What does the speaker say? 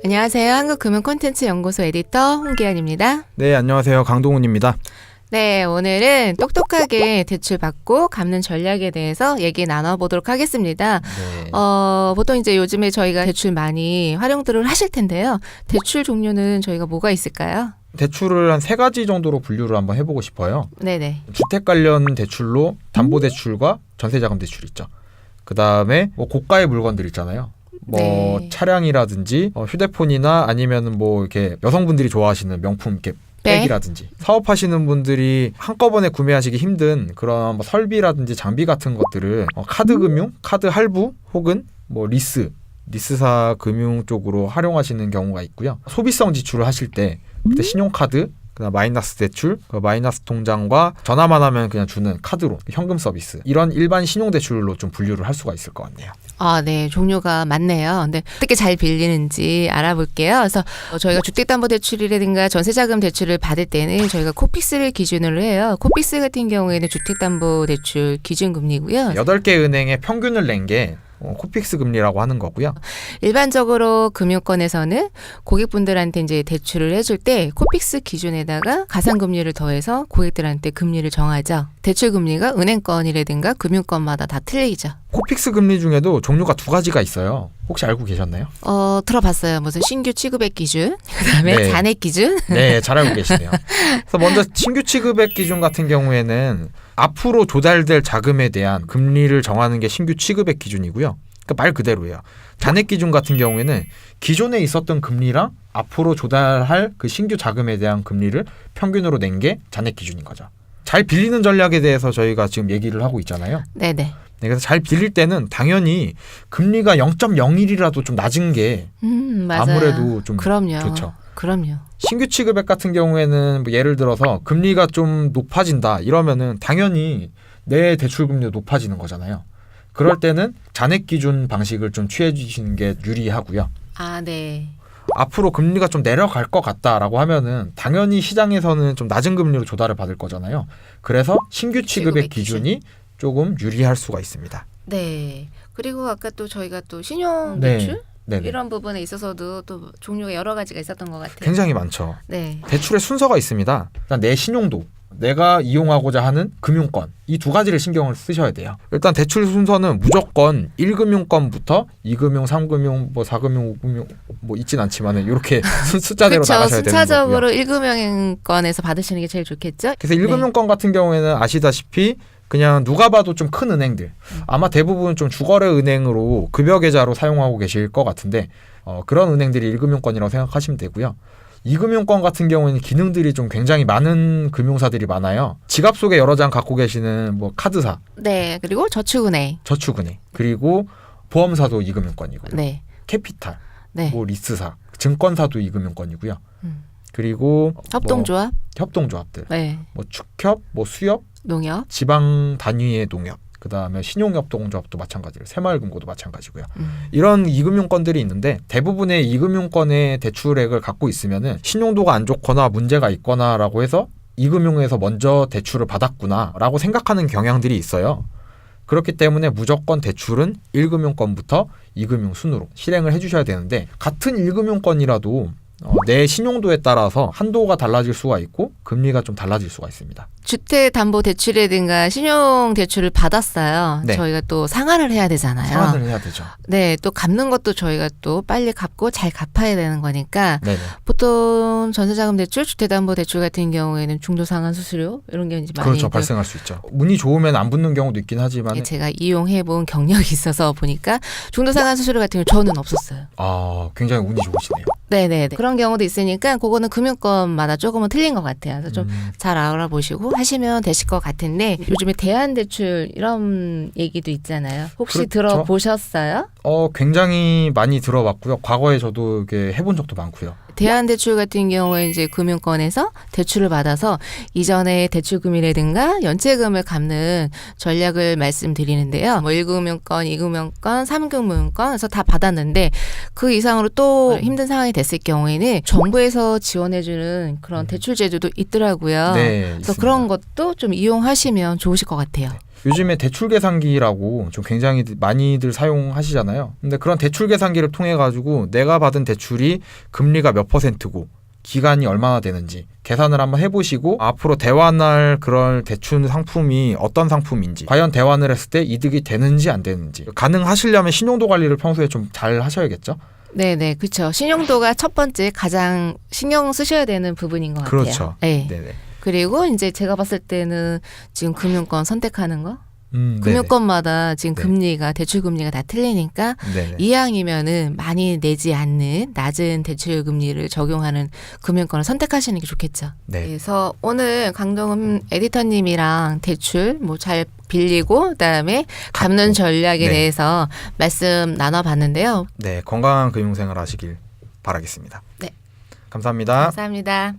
안녕하세요. 한국금융콘텐츠연구소 에디터 홍기현입니다. 네, 안녕하세요. 강동훈입니다. 네, 오늘은 똑똑하게 대출 받고 갚는 전략에 대해서 얘기 나눠보도록 하겠습니다. 네. 보통 이제 요즘에 저희가 대출 많이 활용들을 하실 텐데요. 대출 종류는 저희가 뭐가 있을까요? 대출을 한 세 가지 정도로 분류를 한번 해보고 싶어요. 네네. 주택 관련 대출로 담보대출과 전세자금 대출 있죠. 그 다음에 뭐 고가의 물건들 있잖아요. 뭐 네. 차량이라든지 휴대폰이나 아니면 뭐 이렇게 여성분들이 좋아하시는 명품 이렇게 백이라든지 사업하시는 분들이 한꺼번에 구매하시기 힘든 그런 뭐 설비라든지 장비 같은 것들을 카드 금융, 카드 할부 혹은 뭐 리스사 금융 쪽으로 활용하시는 경우가 있고요. 소비성 지출을 하실 때 그때 신용카드, 그다음 마이너스 대출, 그 마이너스 통장과 전화만 하면 그냥 주는 카드로 현금 서비스 이런 일반 신용 대출로 좀 분류를 할 수가 있을 것 같네요. 네. 종류가 많네요. 근데 어떻게 잘 빌리는지 알아볼게요. 그래서 저희가 주택담보대출이라든가 전세자금 대출을 받을 때는 저희가 코픽스를 기준으로 해요. 코픽스 같은 경우에는 주택담보대출 기준금리고요. 8개 은행의 평균을 낸 게 코픽스 금리라고 하는 거고요. 일반적으로 금융권에서는 고객분들한테 이제 대출을 해줄 때 코픽스 기준에다가 가산금리를 더해서 고객들한테 금리를 정하죠. 대출 금리가 은행권이라든가 금융권마다 다 틀리죠. 코픽스 금리 중에도 종류가 두 가지가 있어요. 혹시 알고 계셨나요? 들어봤어요. 무슨 신규 취급액 기준, 그다음에 네. 잔액 기준. 네, 잘 알고 계시네요. 그래서 먼저 신규 취급액 기준 같은 경우에는 앞으로 조달될 자금에 대한 금리를 정하는 게 신규 취급액 기준이고요. 그러니까 말 그대로예요. 잔액 기준 같은 경우에는 기존에 있었던 금리랑 앞으로 조달할 그 신규 자금에 대한 금리를 평균으로 낸 게 잔액 기준인 거죠. 잘 빌리는 전략에 대해서 저희가 지금 얘기를 하고 있잖아요. 네네. 네, 그래서 잘 빌릴 때는 당연히 금리가 0.01이라도 좀 낮은 게 맞아요. 아무래도 좀 그럼요. 좋죠. 그럼요. 신규 취급액 같은 경우에는 뭐 예를 들어서 금리가 좀 높아진다 이러면은 당연히 내 대출 금리도 높아지는 거잖아요. 그럴 때는 잔액 기준 방식을 좀 취해 주시는 게 유리하고요. 네. 앞으로 금리가 좀 내려갈 것 같다라고 하면은 당연히 시장에서는 좀 낮은 금리로 조달을 받을 거잖아요. 그래서 신규 취급액 기준이 조금 유리할 수가 있습니다. 네. 그리고 아까 또 저희가 또 신용 네. 대출 네네. 이런 부분에 있어서도 또 종류가 여러 가지가 있었던 것 같아요. 굉장히 많죠. 네. 대출의 순서가 있습니다. 일단 내 신용도, 내가 이용하고자 하는 금융권 이 두 가지를 신경을 쓰셔야 돼요. 일단 대출 순서는 무조건 1금융권부터 2금융, 3금융, 뭐 4금융, 5금융 뭐 있진 않지만은 이렇게 숫자대로 그쵸. 나가셔야 되는 거고요. 순차적으로 1금융권에서 받으시는 게 제일 좋겠죠? 그래서 1금융권 같은 경우에는 아시다시피 그냥 누가 봐도 좀 큰 은행들 아마 대부분 좀 주거래 은행으로 급여 계좌로 사용하고 계실 것 같은데 그런 은행들이 1금융권이라고 생각하시면 되고요. 2금융권 같은 경우에는 기능들이 좀 굉장히 많은 금융사들이 많아요. 지갑 속에 여러 장 갖고 계시는 뭐 카드사, 네. 그리고 저축은행. 저축은행, 그리고 보험사도 2금융권이고요. 네. 캐피탈, 네. 뭐 리스사, 증권사도 2금융권이고요. 음. 그리고 협동조합. 뭐 협동조합들, 네. 뭐 축협, 뭐 수협, 농협. 지방 단위의 농협, 그 다음에 신용협동조합도 마찬가지로 새마을금고도 마찬가지고요. 이런 2금융권들이 있는데 대부분의 2금융권의 대출액을 갖고 있으면은 신용도가 안 좋거나 문제가 있거나라고 해서 2금융에서 먼저 대출을 받았구나라고 생각하는 경향들이 있어요. 그렇기 때문에 무조건 대출은 1금융권부터 2금융 순으로 실행을 해주셔야 되는데 같은 1금융권이라도 내 신용도에 따라서 한도가 달라질 수가 있고 금리가 좀 달라질 수가 있습니다. 주택담보대출이라든가 신용대출을 받았어요. 네. 저희가 또 상환을 해야 되잖아요. 상환을 해야 되죠. 네, 또 갚는 것도 저희가 또 빨리 갚고 잘 갚아야 되는 거니까 네네. 보통 전세자금 대출, 주택담보대출 같은 경우에는 중도상환 수수료 이런 게 이제 많이 그렇죠. 발생할 수 있죠. 운이 좋으면 안 붙는 경우도 있긴 하지만 제가 이용해본 경력이 있어서 보니까 중도상환 수수료 같은 경우 저는 없었어요. 굉장히 운이 좋으시네요. 네네. 그런 경우도 있으니까 그거는 금융권마다 조금은 틀린 것 같아요. 그래서 좀 잘 알아보시고 하시면 되실 것 같은데 요즘에 대안대출 이런 얘기도 있잖아요. 혹시 그렇죠. 들어보셨어요? 굉장히 많이 들어봤고요. 과거에 저도 이렇게 해본 적도 많고요. 대안대출 같은 경우에 이제 금융권에서 대출을 받아서 이전에 대출금이라든가 연체금을 갚는 전략을 말씀드리는데요. 뭐 1금융권, 2금융권, 3금융권에서 다 받았는데 그 이상으로 또 힘든 상황이 됐을 경우에는 정부에서 지원해주는 그런 대출 제도도 있더라고요. 네, 그래서 있습니다. 그런 것도 좀 이용하시면 좋으실 것 같아요. 요즘에 대출 계산기라고 좀 굉장히 많이들 사용하시잖아요. 근데 그런 대출 계산기를 통해 가지고 내가 받은 대출이 금리가 몇 %고 기간이 얼마나 되는지 계산을 한번 해보시고 앞으로 대환할 그런 대출 상품이 어떤 상품인지 과연 대환을 했을 때 이득이 되는지 안 되는지 가능하시려면 신용도 관리를 평소에 좀 잘 하셔야겠죠. 네네, 그렇죠. 신용도가 첫 번째 가장 신경 쓰셔야 되는 부분인 것 같아요. 그렇죠. 네. 네네. 그리고 이제 제가 봤을 때는 지금 금융권 선택하는 거, 네네. 금융권마다 지금 네. 금리가 대출 금리가 다 틀리니까 네네. 이왕이면은 많이 내지 않는 낮은 대출 금리를 적용하는 금융권을 선택하시는 게 좋겠죠. 네. 그래서 오늘 강동훈 에디터님이랑 대출 뭐 잘 빌리고 그다음에 갚는 전략에 네. 대해서 말씀 나눠봤는데요. 네, 건강한 금융생활 하시길 바라겠습니다. 네. 감사합니다. 감사합니다.